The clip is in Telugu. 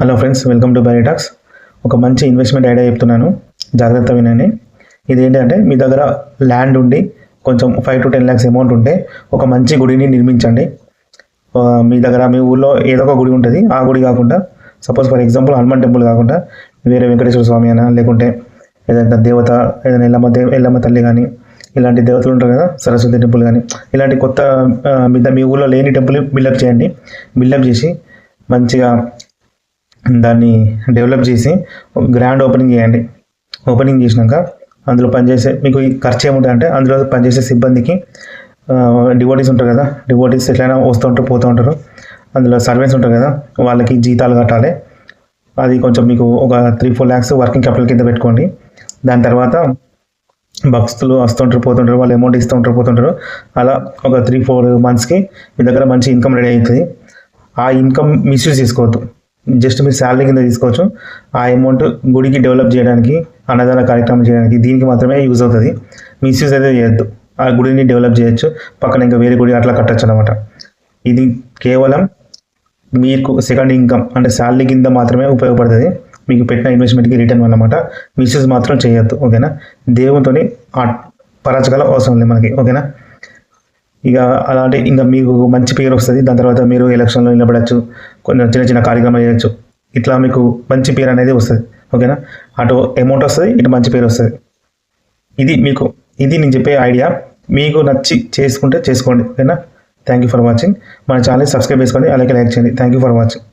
Hello friends, welcome to బైరీ talks. ఒక మంచి ఇన్వెస్ట్మెంట్ ఐడియా చెప్తున్నాను, జాగ్రత్త వినండి. ఇది ఏంటంటే, మీ దగ్గర ల్యాండ్ ఉండి కొంచెం 5 to 10 lakhs అమౌంట్ ఉంటే ఒక మంచి గుడిని నిర్మించండి. మీ దగ్గర మీ ఊళ్ళో ఏదో ఒక గుడి ఉంటుంది. ఆ గుడి కాకుండా suppose for example Hanuman temple కాకుండా వేరే వెంకటేశ్వర స్వామి అయినా, లేకుంటే ఏదైనా దేవత, ఏదైనా ఎల్లమ్మ తల్లి కానీ, ఇలాంటి దేవతలు ఉంటారు కదా, సరస్వతి టెంపుల్ కానీ, ఇలాంటి కొత్త మీ ఊళ్ళో లేని టెంపుల్ బిల్డప్ చేయండి. బిల్డప్ చేసి మంచిగా దాన్ని డెవలప్ చేసి గ్రాండ్ ఓపెనింగ్ చేయండి. ఓపెనింగ్ చేసినాక అందులో పనిచేసే మీకు ఖర్చు ఏముంటుంది అంటే, అందులో పనిచేసే సిబ్బందికి డివోటీస్ ఉంటారు కదా, డివోటీస్ ఎట్లయినా వస్తూ ఉంటారు పోతూ ఉంటారు. అందులో సర్వెంట్స్ ఉంటారు కదా, వాళ్ళకి జీతాలు కట్టాలి. అది కొంచెం మీకు ఒక 3-4 lakhs వర్కింగ్ క్యాపిటల్ కింద పెట్టుకోండి. దాని తర్వాత భక్తులు వస్తుంటారు పోతుంటారు, వాళ్ళు అమౌంట్ ఇస్తూ ఉంటారు పోతుంటారు. అలా ఒక 3-4 monthsకి మీ దగ్గర మంచి ఇన్కమ్ రెడీ అవుతుంది. ఆ ఇన్కమ్ మిస్యూజ్ చేసుకోవద్దు. జస్ట్ మీరు శాలరీ కింద తీసుకోవచ్చు. ఆ అమౌంట్ గుడికి డెవలప్ చేయడానికి, అన్నదాన కార్యక్రమం చేయడానికి, దీనికి మాత్రమే యూజ్ అవుతుంది. మిస్యూజ్ అయితే చేయొద్దు. ఆ గుడిని డెవలప్ చేయొచ్చు, పక్కన ఇంకా వేరే గుడి అట్లా కట్టచ్చు అనమాట. ఇది కేవలం మీకు సెకండ్ ఇన్కమ్ అంటే శాలరీ కింద మాత్రమే ఉపయోగపడుతుంది. మీకు పెట్టిన ఇన్వెస్ట్మెంట్కి రిటర్న్ అన్నమాట. మిస్యూజ్ మాత్రం చేయొద్దు, ఓకేనా. దేవునితో పరచగల అవసరం లేదు మనకి, ఓకేనా. ఇక అలాంటి ఇంకా మీకు మంచి పేరు వస్తుంది. దాని తర్వాత మీరు ఎలక్షన్లో నిలబడచ్చు, కొన్ని చిన్న చిన్న కార్యక్రమాలు చేయొచ్చు. ఇట్లా మీకు మంచి పేరు అనేది వస్తుంది, ఓకేనా. అటు అమౌంట్ వస్తుంది, ఇటు మంచి పేరు వస్తుంది. ఇది నేను చెప్పే ఐడియా. మీకు నచ్చి చేసుకుంటే చేసుకోండి, ఓకేనా. Thank you for watching. మన ఛానల్ సబ్స్క్రైబ్ చేసుకోండి, అలాగే లైక్ చేయండి. Thank you for watching.